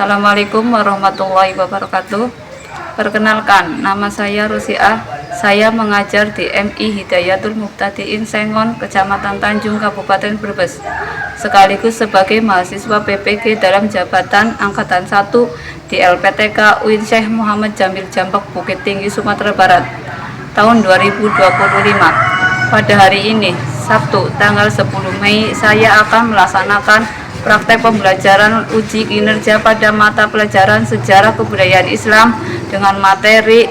Assalamualaikum warahmatullahi wabarakatuh. Perkenalkan, nama saya Rusiah. Saya mengajar di MI Hidayatul Mubtadiin Sengon, Kecamatan Tanjung, Kabupaten Brebes, sekaligus sebagai mahasiswa PPG dalam jabatan Angkatan 1 di LPTK UIN Syekh Muhammad Jamil Jampek, Bukit Tinggi, Sumatera Barat, tahun 2025. Pada hari ini, Sabtu, tanggal 10 Mei, saya akan melaksanakan praktek pembelajaran uji kinerja pada mata pelajaran Sejarah Kebudayaan Islam dengan materi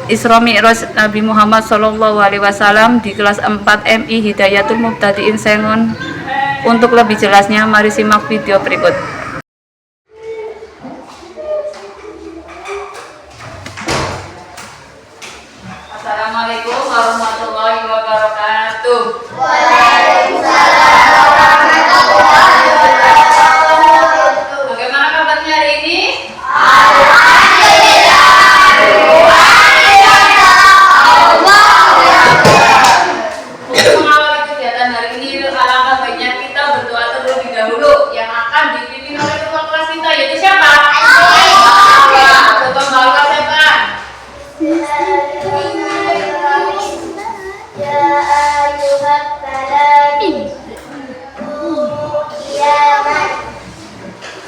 Isra Mi'raj Nabi Muhammad SAW di kelas 4 MI Hidayatul Mubtadiin Sengon. Untuk lebih jelasnya, mari simak video berikut. Assalamualaikum warahmatullahi wabarakatuh. Waalaikumsalam warahmatullahi wabarakatuh. Bagaimana kabarnya hari ini? Alhamdulillah. Untuk mengawali kegiatan hari ini, alangkah baiknya kita berdoa terlebih dahulu yang akan dipimpin oleh ketua kelas kita, yaitu siapa? Ketua kelas siapa? Ya ayyuhat talabin qiyaman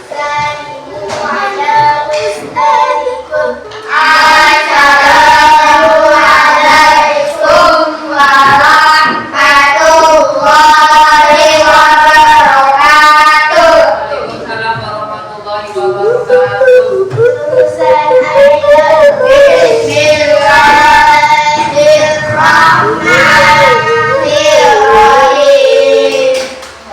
salimu ala ustadikum. Assalamualaikum warahmatullahi wabarakatuh. Waalaikumsalam warahmatullahi wabarakatuh. Lulusan ayat Bismillahirrahmanirrahim.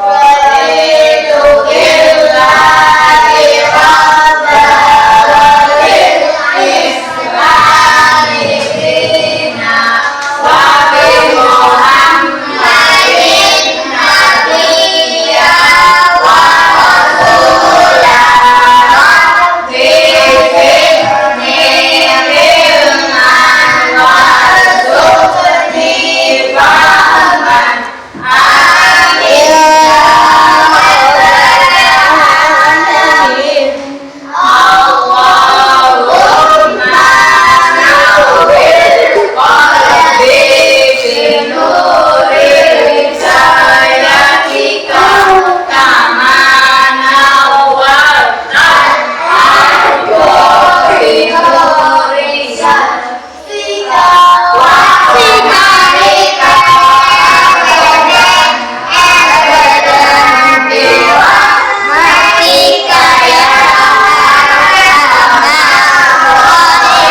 Raditu billahi rabban bil islami dina wa bi Muhammadin nabiyya wa rasulah. Rabbi zidni ilman warzuqni fahman. Amin ya rabbal alamin. Allahumma nawwir qalbi binuril hidayatika kama nawwartal arda binuri syatika wa sinarika abadan abadan birahmatika ya arhamar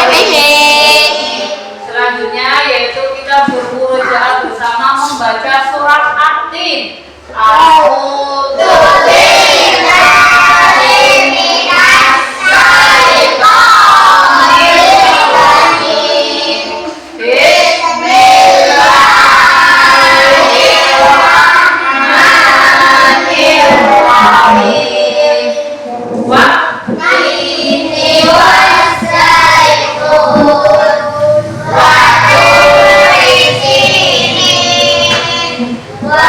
rahimin. Selanjutnya yaitu kita bermurojaah bersama membaca surat At-Tin. A'udzu billahi minas syaitonir rajim. Bismillahirrahmanirrahim. Wa Ini wassaikun wa turi sinin wa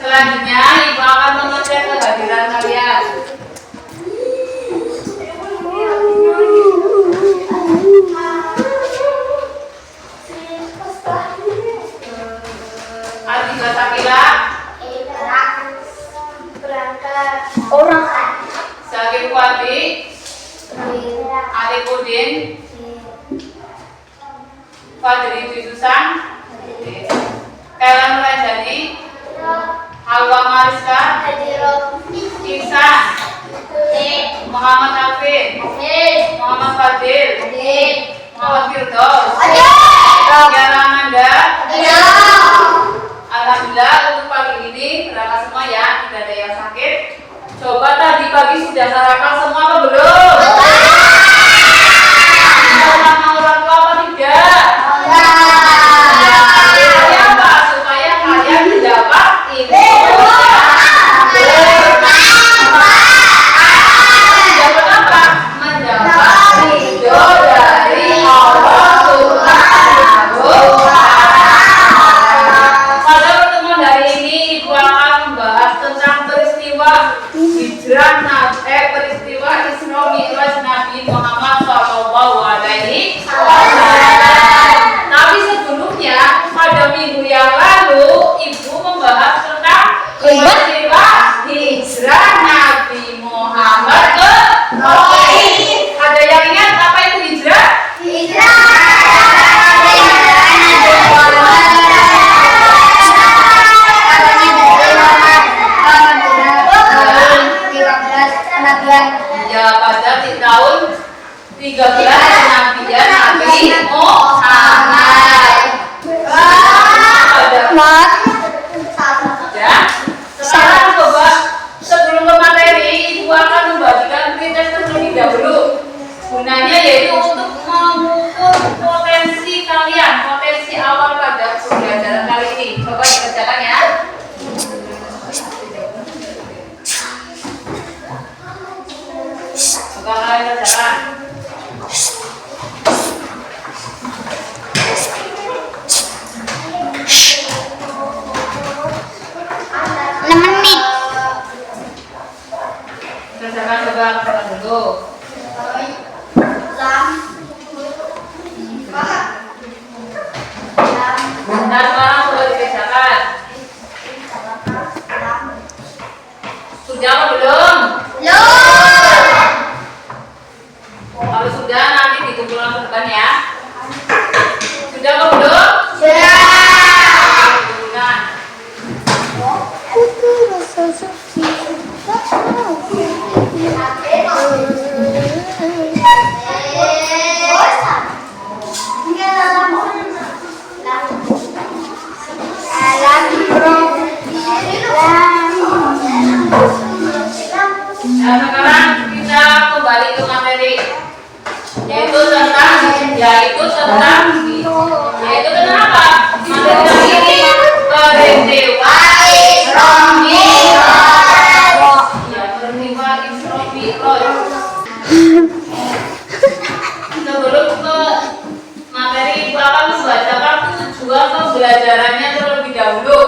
Selanjutnya Ibu akan mengecek kehadiran kalian. Adika Sakila, Orang Sakil Wati, Alipudin, Fadri Dwi Susan, Ella Nurajani, Hawa Mariska, Iksan, Muhammad Hafid, Muhammad Fadil, Muhammad Firdaus, Tiara Amanda. Alhamdulillah untuk pagi ini berangkat semua ya, tidak ada yang sakit. Coba tadi pagi sudah sarapan semua apa belum? Sama orang tua apa tidak? Supaya apa? Supaya kalian mendapat ilmu. Mendapat apa? Mendapat ridho dari Allah Subhanahu wa Ta'ala. Pada pertemuan hari ini Ibu akan membahas tentang peristiwa peristiwa Isra Mi'raj Nabi Muhammad SAW. Tapi sebelumnya pada minggu yang lalu Ibu membahas tentang peristiwa hijrah Nabi Muhammad ke Mekah. Ada yang ingat apa itu hijrah? Ya, pada di tahun 13 Nabiyan Nabi Muhammad. Ya. Sekarang coba sebelum ke materi, Ibu akan membagikan pretest terlebih dahulu. Gunanya yaitu untuk mengukur potensi kalian, potensi awal pada pembelajaran kali ini. Coba dikerjakan ya. Coba kalian kerjakan. Kerjakan coba kerjakan dulu. Nah, sekarang coba dikerjakan. Sudah apa belum? Kalau sudah nanti dikumpulkan ke depan ya. Sudah apa belum? Kumpulkan. Nah, sekarang kita kembali ke materi, yaitu tentang apa? Materi ini peristiwa Isra Mi'raj. Ya, peristiwa Isra Mi'raj. Sebelum ke materi, Ibu akan membacakan tujuan pembelajarannya terlebih dahulu.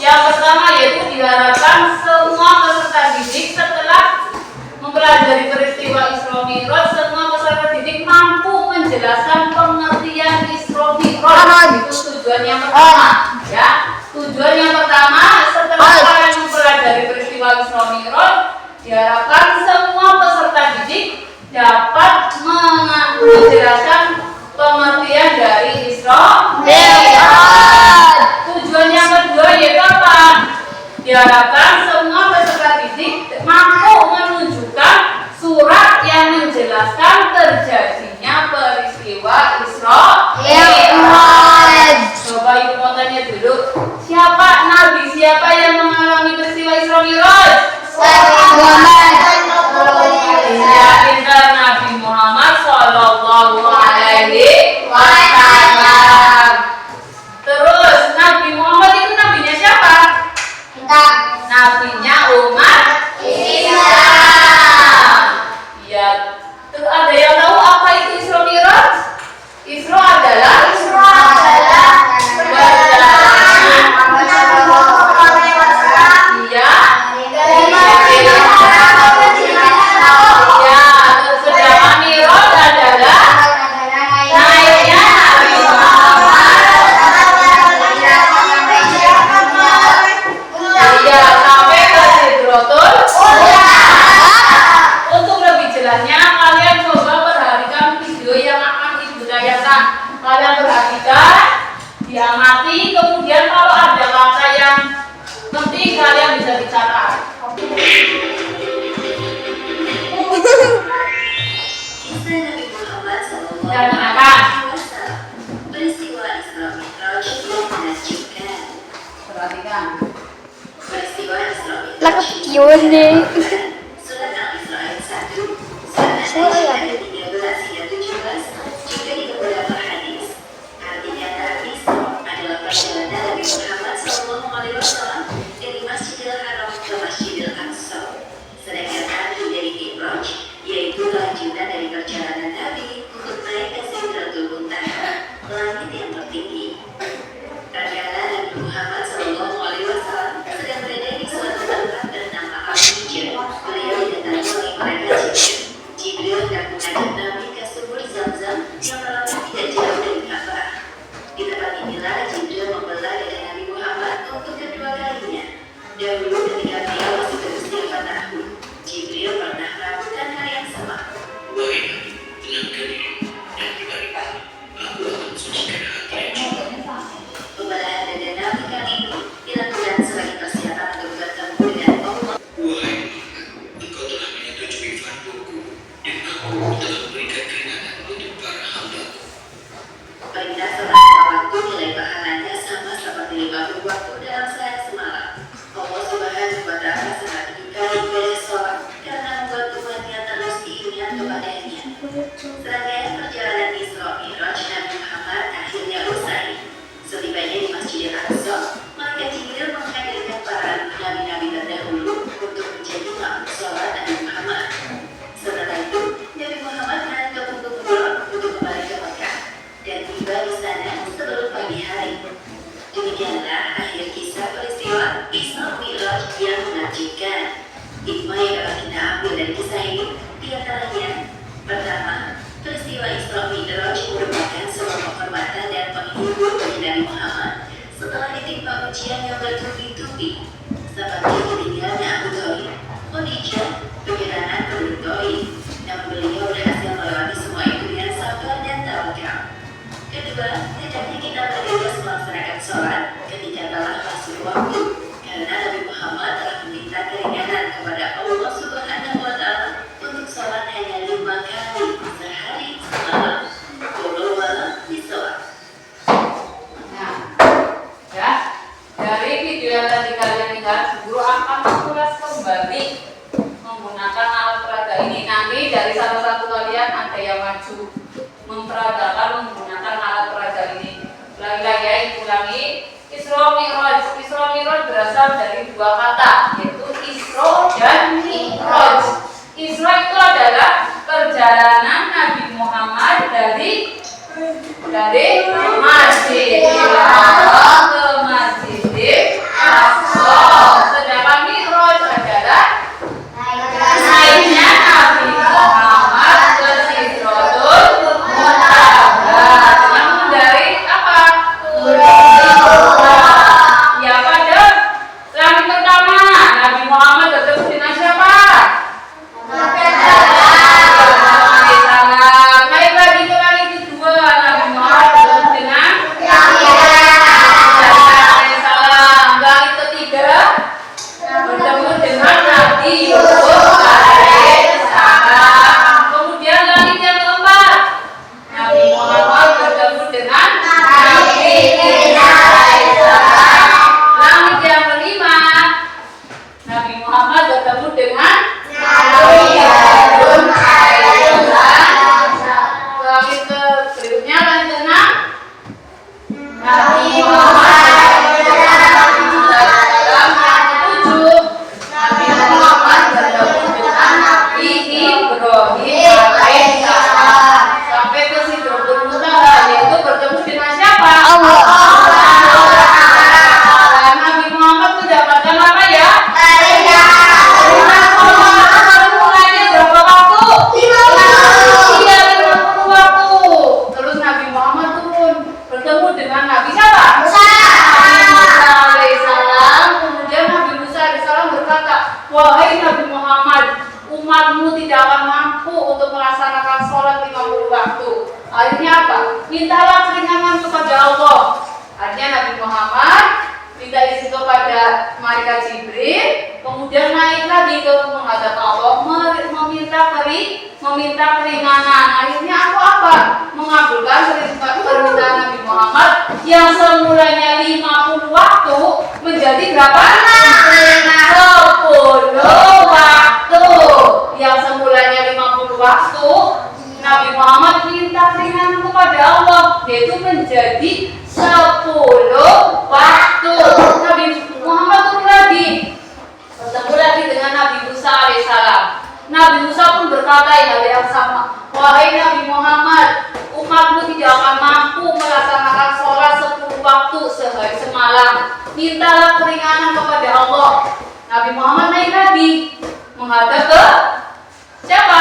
Yang pertama yaitu diharapkan semua peserta didik setelah mempelajari peristiwa Isra Mi'raj, semua peserta didik mampu menjelaskan pengertian Isra Mi'raj. Itu tujuan yang pertama, ya. Tujuan yang pertama, setelah kalian mempelajari peristiwa Isra Mi'raj, diharapkan semua peserta didik dapat menjelaskan pengertian dari Isra Mi'raj. Tujuan yang kedua yaitu apa? Diharapkan semua peserta didik mampu menunjukkan surat yang menjelaskan terjadinya peristiwa Isra Mi'raj. Coba Ibu mau tanya dulu, siapa yang mengalami peristiwa Isra Mi'raj? Ya, pintar Nabi Muhammad Sallallahu Alaihi Wasallam. Terus Nabi Muhammad itu nabinya siapa? Nabinya umat Islam. Ya, terus ada yang tahu apa itu Isra Mi'raj? Isra adalah perjalanan kalian perhatikan, diamati, kemudian kalau ada kata yang penting kalian bisa bicara. Kisah Nabi Muhammad Dan SAW, peristiwa Isra Mi'raj yang menakjubkan. Perhatikan. Peristiwa Isra Mi'raj Lah kepikiran deh. Surat Al-Isra ayat 1, surat Al-Isra ayat 13 hingga 17, juga di beberapa hadis. Artinya Nabi adalah perjalanan Nabi Muhammad SAW dari Masjidil Haram ke Masjidil Aqsa. Sedangkan arti dari Mi'raj yaitu lanjutan dari perjalanan Nabi untuk naik ke Sidratul Muntaha, langit yang tertinggi. Terkadang Nabi Muhammad SAW sedang berada di suatu tempat bernama Al-Hijr. Beliau didatangi oleh malaikat Jibril. Jibril hendak mengajak Nabi ke sumur Zam-Zam yang terletak tidak jauh dari Ka'bah. Di tempat inilah Jibril membelah dada Nabi Muhammad untuk kedua kalinya. Dahulu ketika beliau masih berusia 4 tahun, Jibril pernah melakukan hal yang sama. Wahai Nabi, tenangkan dirimu dan ibadahlah. Aku akan sucikan hatinya. Pembelahan dada Nabi kali ini dilakukan sebagai persiapan untuk bertemu dengan Allah. Wahai Muhammad, engkau telah menyetujui farduku dan aku telah memberikan keringanan untuk para hamba-Ku. Perintah sholat lima waktu nilai pahalanya sama seperti 50 waktu dalam sehari semalam. Allah Subhanahu wa Ta'ala sangat menyukai ibadah sholat karena membuat umatnya terus diingat kepadanya. Serangkaian perjalanan Isra Mi'raj Nabi Muhammad akhirnya usai. Setibanya di Masjidil Aqsa, malaikat Jibril menghadirkan para nabi-nabi terdahulu untuk menjadi makmum sholat Nabi Muhammad. Setelah itu, Nabi Muhammad menanjak untuk pulang untuk kembali ke Mekah dan tiba di sana sebelum pagi hari. Demikianlah akhir kisah peristiwa Isra Mi'raj yang menakjubkan. Hikmah yang dapat kita ambil dari kisah ini diantaranya: pertama, peristiwa Isra Mi'raj merupakan sebuah penghormatan dan penghibur bagi Nabi Muhammad setelah ditimpa ujian yang bertubi-tubi seperti meninggalnya Abu Thalib, Khadijah, penyerangan penduduk Taif. Namun beliau berhasil melewati semua itu dengan sabar dan tawakal. Kedua, hendaknya kita bebas melaksanakan sholat ketika telah masuk waktu, karena Nabi Muhammad telah meminta keringanan kepada Allah Subhanahu wa Ta'ala untuk sholat hanya 5 kali sehari semalam. Wallahu a'lam bishawab. Nah, ya, dari video yang tadi kalian lihat, guru akan mengulas kembali menggunakan alat peraga ini. Nanti dari salah satu kalian ada yang maju memperagakan menggunakan alat peraga ini. Ulangi ya, ulangi. Isra Mi'raj. Isra Mi'raj berasal dari dua kata, yaitu Isra dan Mi'raj. Isra itu adalah perjalanan Nabi Muhammad dari Masjidil Haram ke Masjidil Aqsa. Sedangkan Mi'raj adalah naiknya Nabi Muhammad ke Sidratul Muntaha dengan mengendarai apa? Ya, pada langit pertama Nabi Muhammad bertemu dengan siapa? Naik lagi ke langit kedua, Nabi Muhammad bertemu dengan langit ketiga bertemu dengan Nabi Yusuf alaihissalam. Kemudian langit yang keempat, Nabi Muhammad bertemu dengan Nabi Isa alaihissalam. Langit yang kelima, Nabi Muhammad bertemu dengan Nabi Harun alaihissalam. Langit berikutnya, langit keenam, Nabi Muhammad alaihissalam. Yang ketujuh, Nabi Muhammad bertemu dengan Nabi Ibrahim alaihissalam. Sampai ke Sidratul Muntaha, yaitu bertemu dengan siapa? Allah. Dan Nabi Muhammad mendapatkan apa ya? Mulainya berapa waktu? 50. Iya, 50 waktu. Terus Nabi Muhammad turun bertemu dengan Nabi siapa? Nabi Musa alaihissalam. Kemudian Nabi Musa alaihissalam berkata, wahai Nabi Muhammad, umatmu tidak akan mampu untuk melaksanakan sholat 50 waktu. Akhirnya apa? Mintalah keringanan kepada Allah. Akhirnya Nabi Muhammad minta izin kepada malaikat Jibril, kemudian naik lagi ke menghadap Allah, meminta keringanan. Akhirnya aku apa? Mengabulkan permintaan Nabi Muhammad yang semulanya 50 waktu menjadi berapa? 10 waktu. Yang semulanya 50 waktu, Nabi Muhammad minta keringanan kepada Allah, yaitu menjadi 10 waktu. Nabi Muhammad turun lagi, bertemu lagi dengan Nabi Musa alaihissalam. Nabi Musa pun berkata hal yang sama, wahai Nabi Muhammad, umatmu tidak akan mampu melaksanakan sholat 10 waktu sehari semalam. Mintalah keringanan kepada Allah. Nabi Muhammad naik lagi menghadap ke siapa?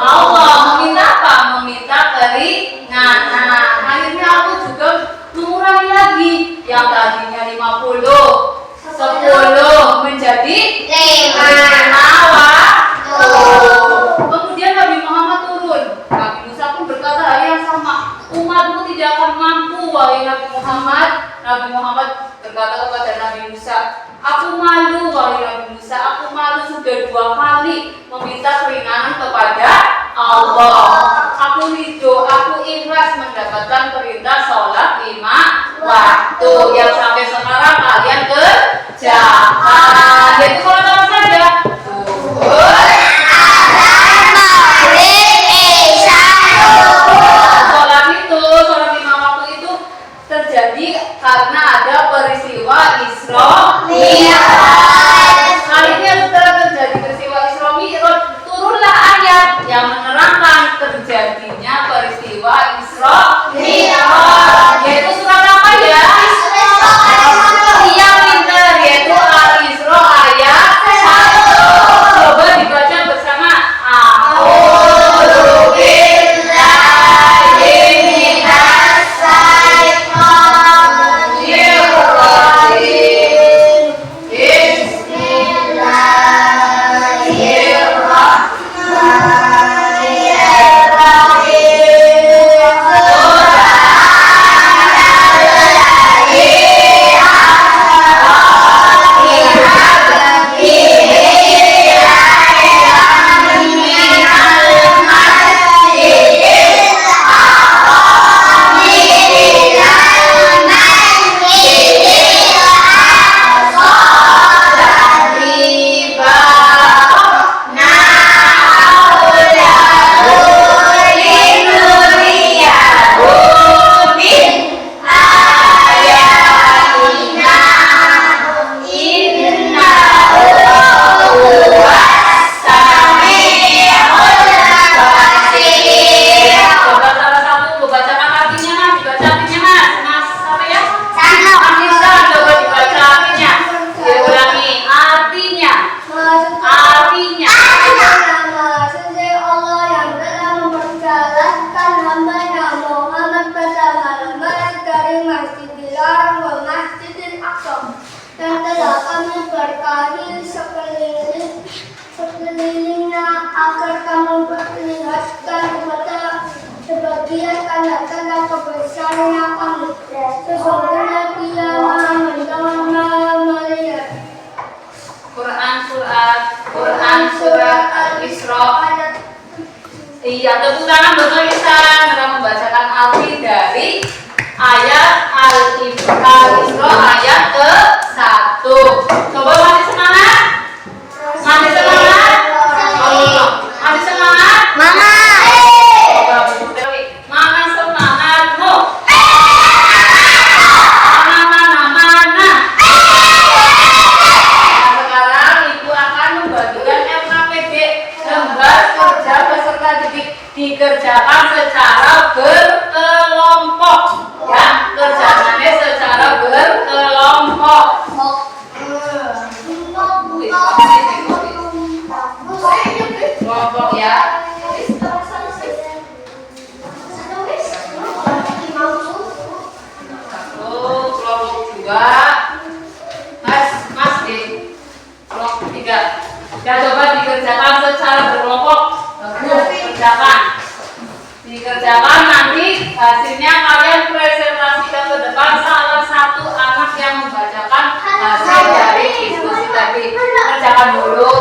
Allah. Meminta apa? Meminta keringanan. Akhirnya aku juga mengurangi lagi, yang tadinya 50, 10 menjadi 5 waktu. Kemudian Nabi Muhammad turun. Nabi Musa pun berkata hal yang sama, umatmu tidak akan mampu, wahai Nabi Muhammad. Nabi Muhammad berkata kepada Nabi Musa, aku malu, wahai Nabi Musa, aku malu sudah 2 kali meminta keringanan kepada Allah. Aku ridho, aku ikhlas mendapatkan perintah sholat 5 waktu yang sampai sekarang kalian kerjakan. Yaitu sholat apa saja? Zuhur, sholat 5 waktu itu terjadi karena ada peristiwa Isra Mi'raj. Akhirnya setelah terjadi peristiwa Isra Mi'raj, turunlah ayat yang menerangkan terjadinya peristiwa Isra Mi'raj, yaitu surat apa ya? Yang pintar, yaitu Al-Isra ayat 1. Coba dibaca bersama. A'udzu billahi minas syaitonir rajim. sekelilingnya agar kamu memperlihatkan kepada sebagian tanda-tanda kebesarannya kamu. Sesungguhnya Dia Maha mendengar, Maha melihat. Quran surat Al-Isra. Iya, tepuk tangan buat Lisan kita membacakan arti dari ayat Al-Isra ayat ke-1. Coba masih semangat? Masih semangat? Masih semangat? Mama. Mana semangatmu? Mana? Sekarang Ibu akan membagikan LKPD, lembar kerja peserta didik, dikerjakan secara berkelompok. Ya, kerjaannya secara berkelompok. Kelompok ya. Kelompok 2. Mas di kelompok 3. Ya, coba dikerjakan secara berkelompok. Bagus, dikerjakan nanti Hasilnya kalian presentasikan ke depan salah satu anak yang membacakan hasil dari diskusi tadi. Kerjakan dulu.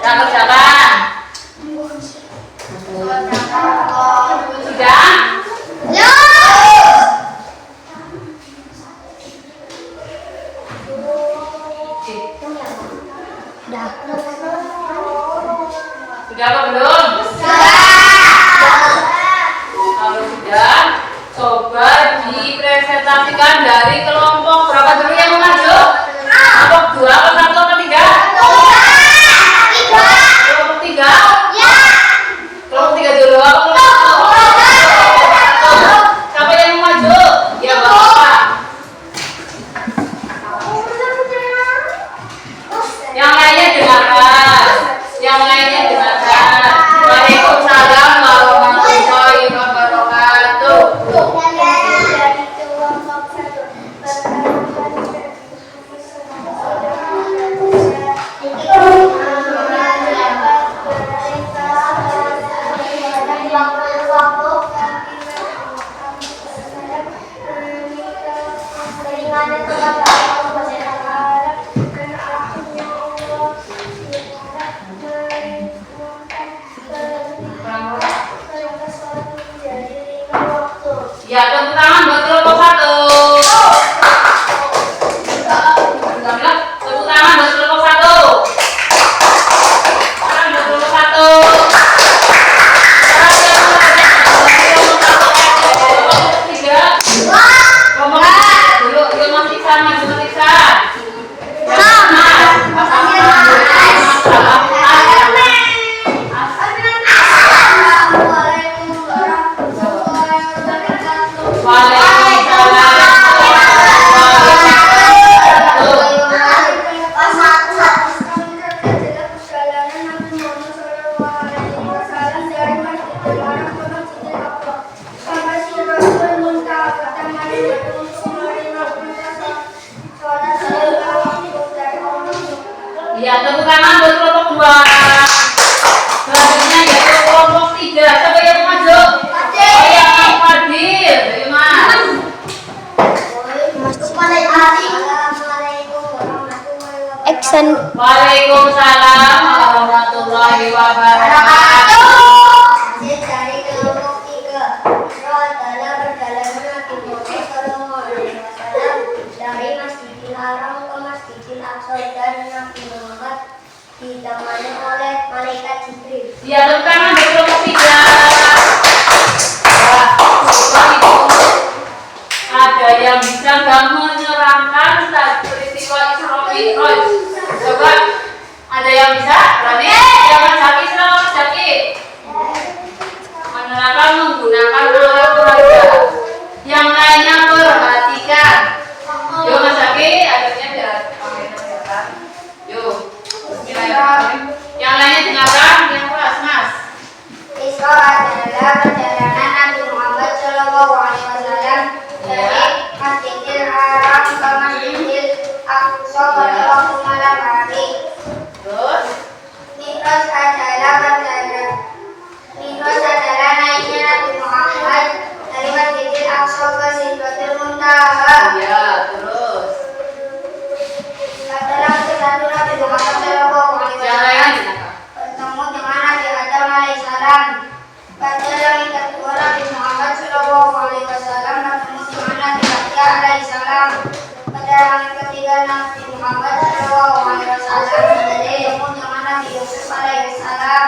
Kita kerjakan. Sudah? Sudah apa belum? Kalau sudah, coba dipresentasikan dari kelompok berapa dulu yang maju? Kelompok 2, kelompok 1, kelompok 3? Kelompok 3? Kelompok 3 dulu apa kelompok 1? Siapa yang mau maju? Ya Bapak. Yang lainnya dengarkan. Yang lainnya dengarkan. Waalaikumsalam warahmatullahi wabarakatuh. Dari kelompok 1 Ya, tepuk tangan buat kelompok 1. Tepuk tangan buat kelompok 1. Tangan buat kelompok 1. Kelompok 3 dulu, yuk Mas Iksan, maju Mas Iksan. Ya, tepuk tangan buat kelompok 2. Selanjutnya yaitu kelompok 3. Siapa yang mau maju? Yang Fadil. Ayo Mas. Action. Waalaikumsalam warahmatullahi wabarakatuh. Hasil dari kelompok 3. Roh adalah perjalanan Nabi Muhammad SAW dari Masjidil Haram ke Masjidil Aqsa dan Nabi Muhammad ditemani oleh malaikat Jibril. Ya, tepuk tangan buat kelompok 3. Wah, coba itu. Ada yang bisa nggak menyerangkan peristiwa Isra Mi'raj? Coba, ada yang bisa? Berani? Ya Mas Zaki, silakan Mas Zaki. Menerangkan menggunakan alat peraga. Yang lainnya perhatikan. Yuk Mas Zaki, akhirnya biar kameranya kelihatan. Yuk, bismillahirrahmanirrahim. Yang lainnya dengarkan, yang keras Mas. Isra adalah perjalanan Nabi Muhammad SAW dari Masjidil Haram ke Masjidil Aqsa pada waktu malam hari. Terus, Mi'raj adalah naiknya Nabi Muhammad dari Masjidil Aqsa ke Sidratul Muntaha. ya terus. Dalam kesatu Nabi Muhammad SAW Yang lainnya dengarkan. bertemu dengan Nabi Adam alaihissalam. Pada langit kedua Nabi Muhammad SAW bertemu dengan Nabi Yahya alaihissalam. Pada langit ketiga Nabi Muhammad SAW bertemu dengan Nabi Yusuf alaihissalam.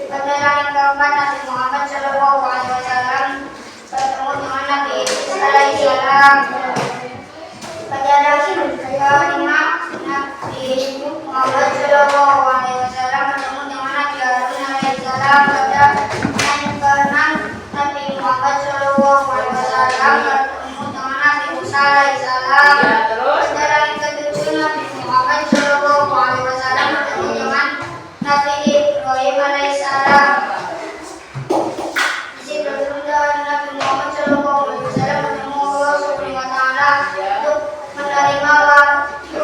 Pada langit keempat Nabi Muhammad SAW bertemu dengan Nabi Idris alaihissalam. Pada langit kelima Nabi Muhammad SAW bertemu dengan Nabi Harun alaihissalam. Pada langit keenam Nabi Muhammad SAW bertemu dengan Nabi Musa alaihissalam. Ya terus. Pada langit ketujuh Nabi Muhammad SAW bertemu dengan Nabi Ibrahim alaihissalam. Di situ Nabi Muhammad SAW bertemu Allah Subhanahu wa Ta'ala untuk menerima wahyu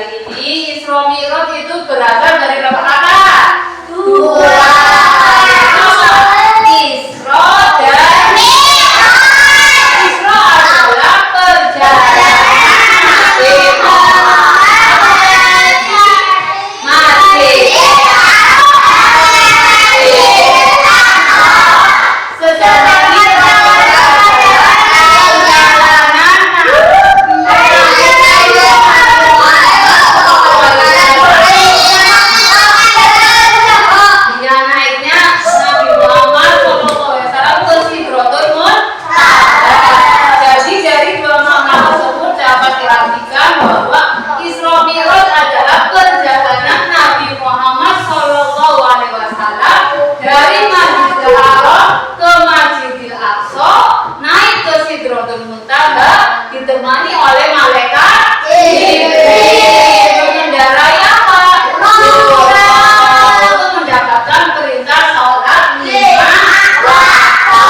hari ini Isra Mi'raj itu berasal dari berapa kata? Dua. Isra dan Mi'raj. Isra adalah perjalanan ditemani oleh malaikat Jibril mengendarai apa? Untuk mendapatkan perintah sholat 5 waktu.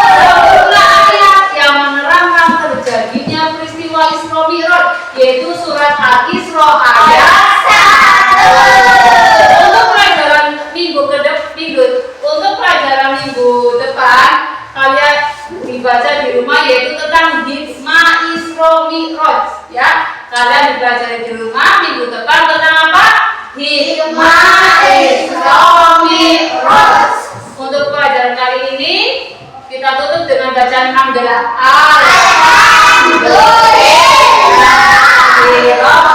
Sejumlah ayat yang menerangkan terjadinya peristiwa Isra Mi'raj yaitu surat Al-Isra ayat 1. Untuk pelajaran minggu depan kalian dibaca di rumah yaitu tentang hikmah Isra Mi'raj ya. Kalian dipelajari di rumah minggu depan tentang apa? Hikmah Isra Mi'raj. Untuk pelajaran kali ini kita tutup dengan bacaan hamdalah. Alhamdulillah.